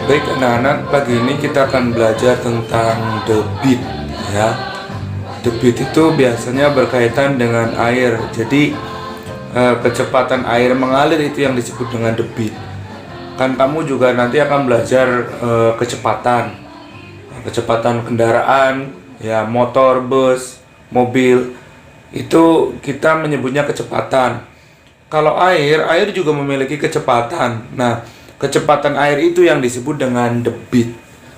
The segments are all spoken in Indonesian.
Baik anak-anak, pagi ini kita akan belajar tentang debit ya. Debit itu biasanya berkaitan dengan air. Jadi kecepatan air mengalir itu yang disebut dengan debit. Kan kamu juga nanti akan belajar kecepatan kendaraan ya, motor, bus, mobil. Itu kita menyebutnya kecepatan. Kalau air juga memiliki kecepatan. Nah, kecepatan air itu yang disebut dengan debit.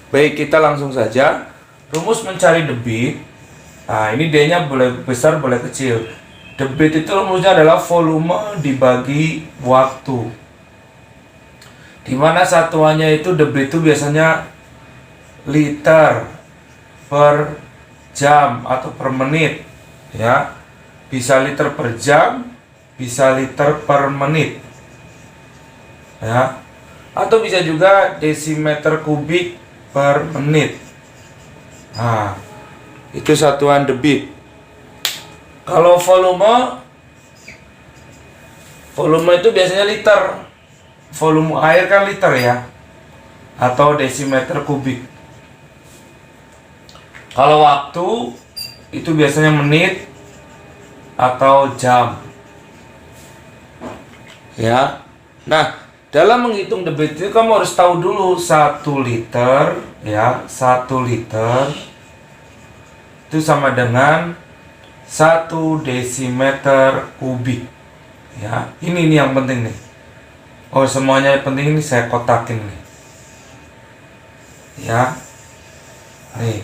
Baik, kita langsung saja. Rumus mencari debit. Nah, ini D-nya boleh besar, boleh kecil. Debit itu rumusnya adalah volume dibagi waktu. Dimana satuannya itu debit itu biasanya liter per jam atau per menit. Ya, bisa liter per jam, bisa liter per menit. Ya, atau bisa juga desimeter kubik per menit. Nah, itu satuan debit. Kalau volume itu biasanya liter. Volume air kan liter ya, atau desimeter kubik. Kalau waktu itu biasanya menit atau jam. Ya. Nah, dalam menghitung debit itu kamu harus tahu dulu 1 liter ya, 1 liter itu sama dengan 1 desimeter kubik. Ya, ini yang penting nih. Oh, semuanya penting ini saya kotakin nih. Ya. Nih.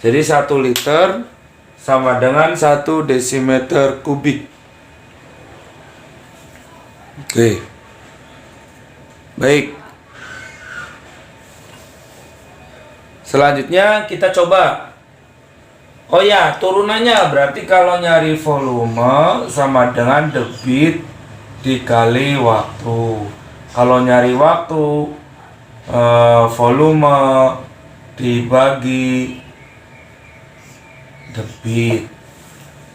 Jadi 1 liter sama dengan 1 desimeter kubik. Oke. Baik. Selanjutnya kita coba. Oh ya, turunannya berarti kalau nyari volume sama dengan debit dikali waktu. Kalau nyari waktu, volume dibagi debit.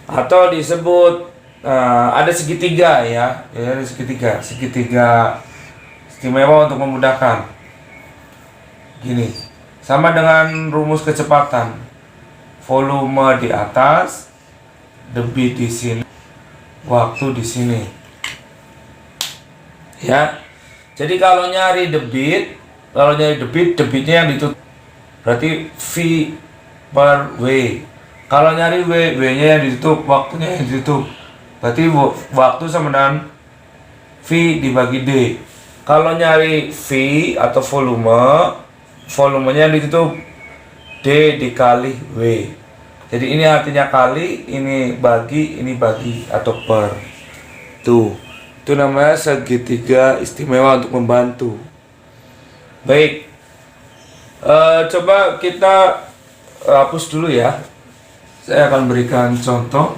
Atau disebut ada segitiga ya, ada segitiga istimewa untuk memudahkan. Gini, sama dengan rumus kecepatan. Volume di atas, debit di sini, waktu di sini. Ya. Jadi kalau nyari debit, debitnya yang ditutup. Berarti V per W. Kalau nyari W-nya yang ditutup, waktunya yang ditutup. Berarti waktu sama dengan V dibagi D. Kalau nyari V atau volumenya yang ditutup, D dikali W. Jadi ini artinya kali, ini bagi atau per. Itu namanya segitiga istimewa untuk membantu. Baik. Coba kita hapus dulu ya. Saya akan berikan contoh.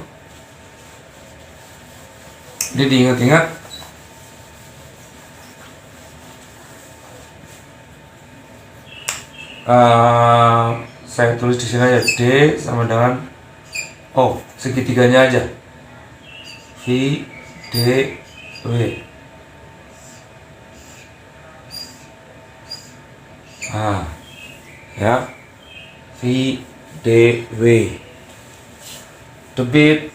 Ini diingat-ingat. Saya tulis di sini aja D sama dengan segitiganya aja V D W. Ya, V D W. Debit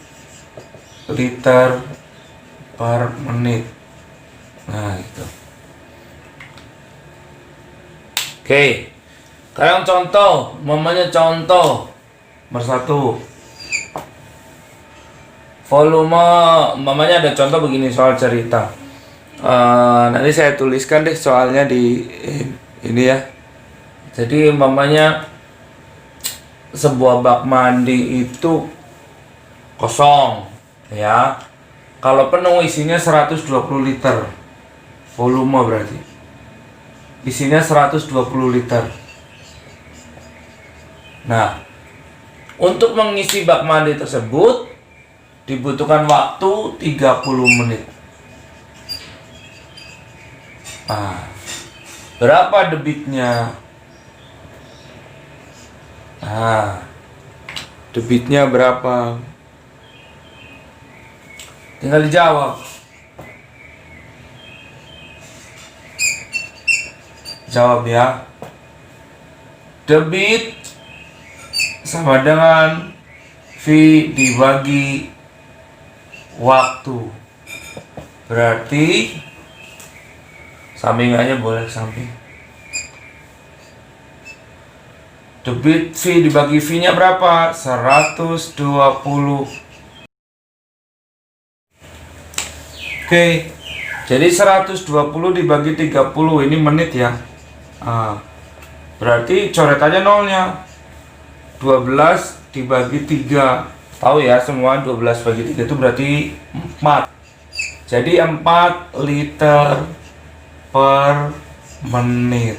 liter per menit. Nah, gitu. Oke. Sekarang contoh nomor 1. Volume, ada contoh begini soal cerita. Nanti saya tuliskan deh soalnya di ini ya. Jadi sebuah bak mandi itu kosong ya. Kalau penuh isinya 120 liter. Volume berarti isinya 120 liter. Nah, untuk mengisi bak mandi tersebut dibutuhkan waktu 30 menit. Berapa debitnya? Debitnya berapa? Tinggal dijawab. Jawab ya. Debit sama dengan V dibagi waktu. Berarti sampingannya boleh samping. Debit V dibagi V-nya berapa? 120. Oke. Jadi 120 dibagi 30 ini menit ya. Berarti coret aja nolnya. 12 dibagi 3. Tahu ya semua 12 bagi 3 itu berarti 4. Jadi 4 liter per menit.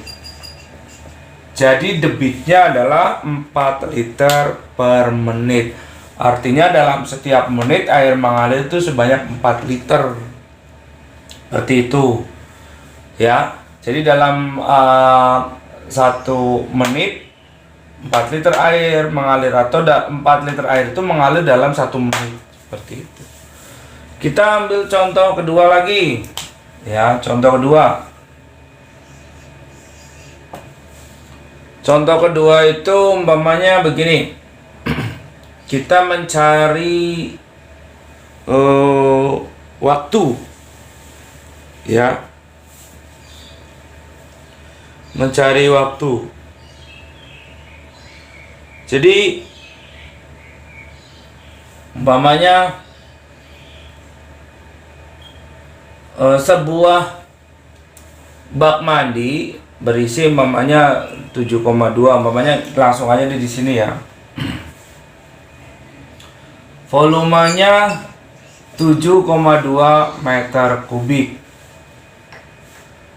Jadi debitnya adalah 4 liter per menit. Artinya dalam setiap menit air mengalir itu sebanyak 4 liter. Seperti itu. Ya. Jadi dalam 1 menit 4 liter air mengalir, atau 4 liter air itu mengalir dalam 1 menit. Seperti itu. Kita ambil contoh kedua lagi. Ya, contoh kedua. Contoh kedua itu umpamanya begini. Kita mencari waktu. Ya. Mencari waktu. Jadi umpamanya sebuah bak mandi berisi umpamanya 7,2, umpamanya langsung aja di sini ya. Volumenya 7,2 meter kubik.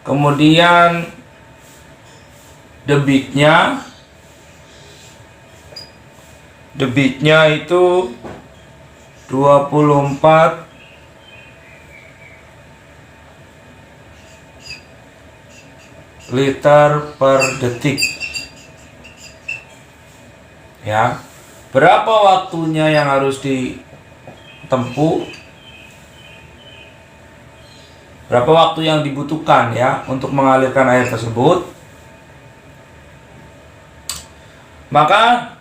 Kemudian debitnya itu 24 liter per detik. Ya. Berapa waktunya yang harus ditempuh? Berapa waktu yang dibutuhkan ya untuk mengalirkan air tersebut? Maka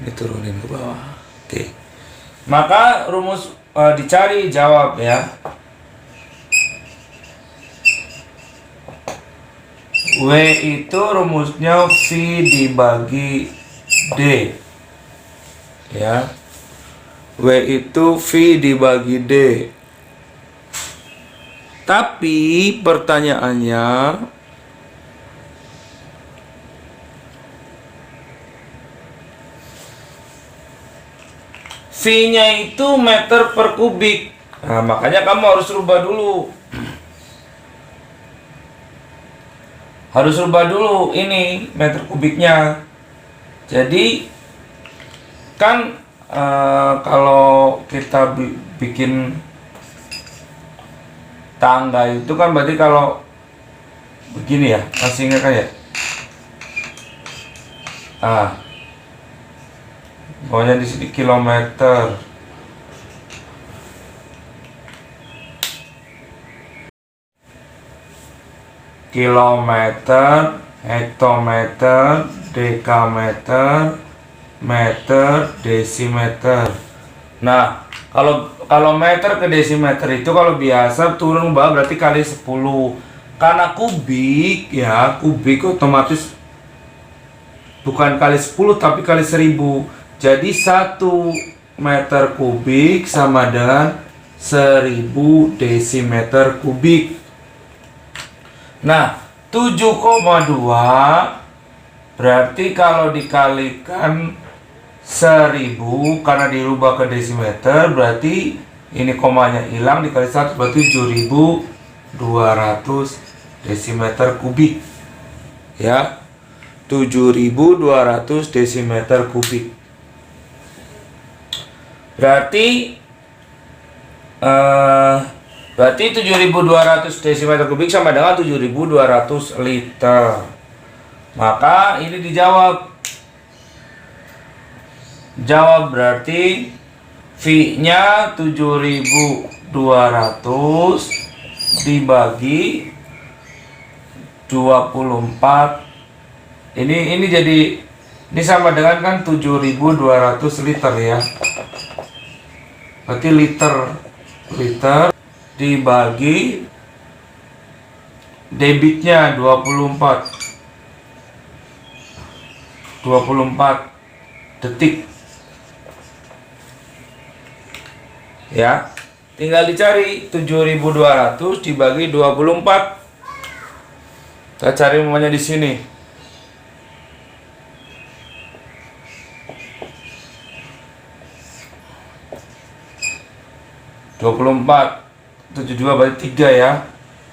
diturunin ke bawah. Oke. Maka rumus dicari jawab ya. W itu rumusnya V dibagi D. Ya. W itu V dibagi D. Tapi pertanyaannya, V-nya itu meter per kubik. Nah, makanya kamu harus rubah dulu. Harus rubah dulu ini meter kubiknya. Jadi kan kalau kita bikin tangga itu kan berarti kalau begini ya, masih ingat kan ya? Pokoknya di sini kilometer. Kilometer, hektometer, dekameter, meter, desimeter. Nah, kalau meter ke desimeter itu kalau biasa turun bawah berarti kali 10. Karena kubik ya, kubik otomatis bukan kali 10 tapi kali 1000. Jadi 1 meter kubik sama dengan 1000 desimeter kubik. Nah, 7,2 berarti kalau dikalikan 1000 karena dirubah ke desimeter berarti ini komanya hilang, dikali 1 berarti 7200 desimeter kubik. Ya. 7200 desimeter kubik. Berarti 7200 desimeter kubik sama dengan 7200 liter. Maka ini dijawab. Jawab berarti V-nya 7200 dibagi 24. Ini jadi, ini sama dengan kan 7.200 liter ya. Berarti liter dibagi debitnya 24 detik ya. Tinggal dicari 7.200 dibagi 24. Kita cari namanya di sini. (24) 72 berarti 3 ya.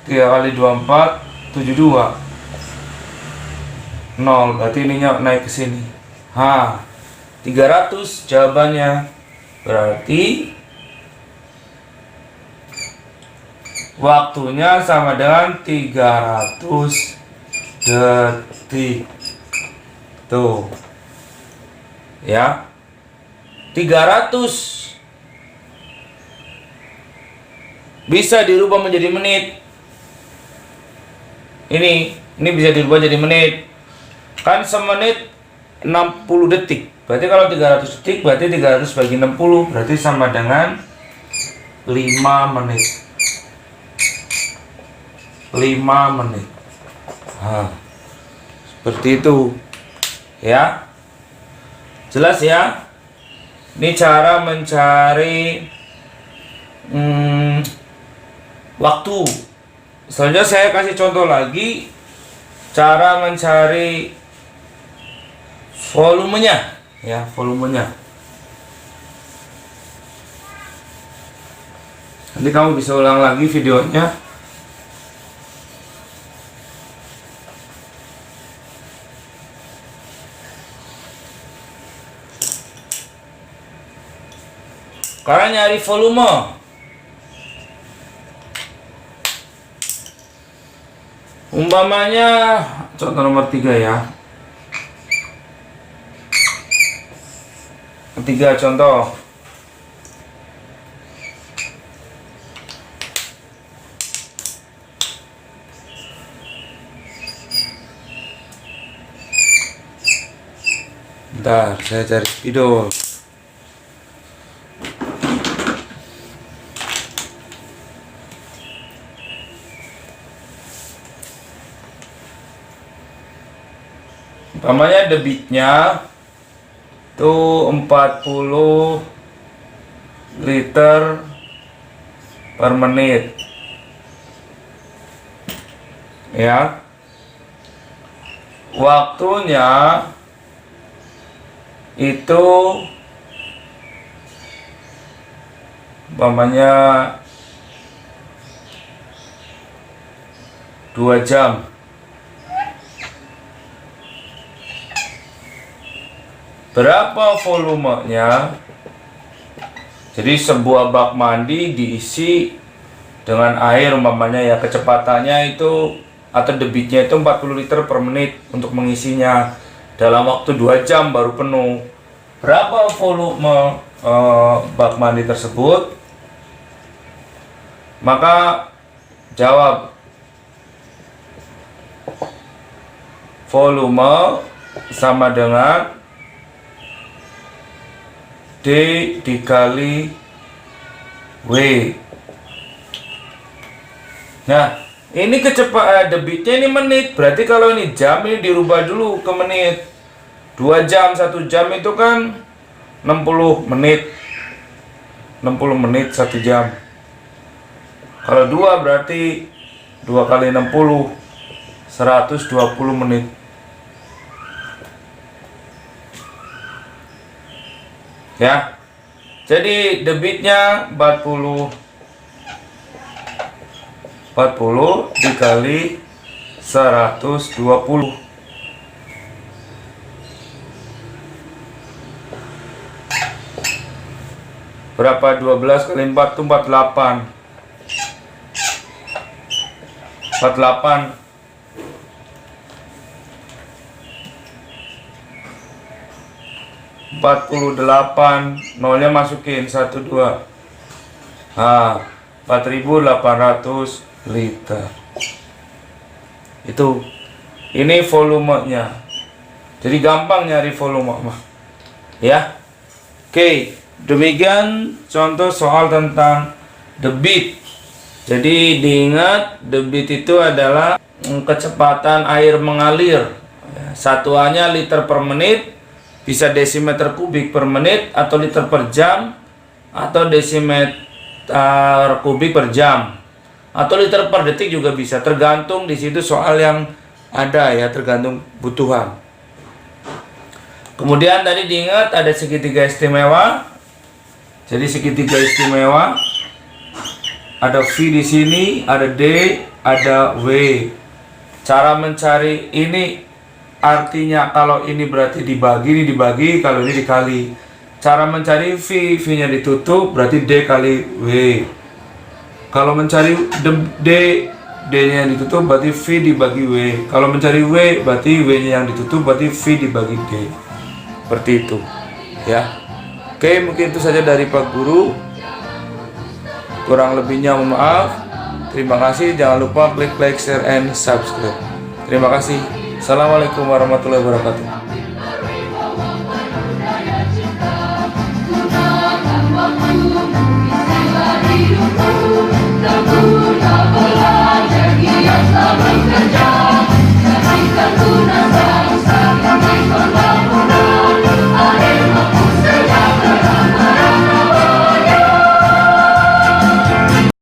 3 kali 24 72. 0 berarti ininya naik ke sini. 300 jawabannya. Berarti waktunya sama dengan 300 detik. Tuh. Ya. 300 bisa dirubah menjadi menit. Ini bisa dirubah jadi menit. Kan semenit 60 detik. Berarti kalau 300 detik berarti 300 bagi 60 berarti sama dengan 5 menit. 5 menit. Seperti itu. Ya. Jelas ya? Ini cara mencari waktu. Selanjutnya saya kasih contoh lagi cara mencari volumenya ya, volumenya. Nanti kamu bisa ulang lagi videonya. Karena nyari volume, umpamanya contoh nomor 3 ya. 3 contoh. Bentar, saya cari spidol. Umpamanya debitnya tuh 40 liter per menit ya. Waktunya itu umpamanya 2 jam. Berapa volumenya? Jadi sebuah bak mandi diisi dengan air umpamanya ya, kecepatannya itu atau debitnya itu 40 liter per menit untuk mengisinya. Dalam waktu 2 jam baru penuh. Berapa volume bak mandi tersebut? Maka jawab volume sama dengan D dikali W. Nah, ini kecepatan debitnya ini menit. Berarti kalau ini jam, ini dirubah dulu ke menit. 2 jam, 1 jam itu kan 60 menit. 60 menit 1 jam. Kalau 2 berarti 2 kali 60 120 menit. Ya. Jadi debitnya 40 dikali 120. Berapa? 12 kali 4 itu 48. 48 48, nolnya masukin 1 2. 4.800 liter. Itu. Ini volumenya. Jadi gampang nyari volume mah. Ya. Oke, demikian contoh soal tentang debit. Jadi diingat, debit itu adalah kecepatan air mengalir. Satuannya liter per menit, bisa desimeter kubik per menit, atau liter per jam, atau desimeter kubik per jam, atau liter per detik juga bisa. Tergantung di situ soal yang ada ya, tergantung kebutuhan. Kemudian tadi diingat ada segitiga istimewa. Jadi segitiga istimewa ada V di sini, ada D, ada W. Cara mencari ini artinya kalau ini berarti dibagi, ini dibagi, kalau ini dikali. Cara mencari V, V-nya ditutup berarti D kali W. Kalau mencari D, D-nya yang ditutup berarti V dibagi W. Kalau mencari W berarti W-nya yang ditutup berarti V dibagi D. Seperti itu ya. Oke, mungkin itu saja dari Pak Guru. Kurang lebihnya mohon maaf. Terima kasih. Jangan lupa klik like, share, and subscribe. Terima kasih. Assalamualaikum warahmatullahi wabarakatuh.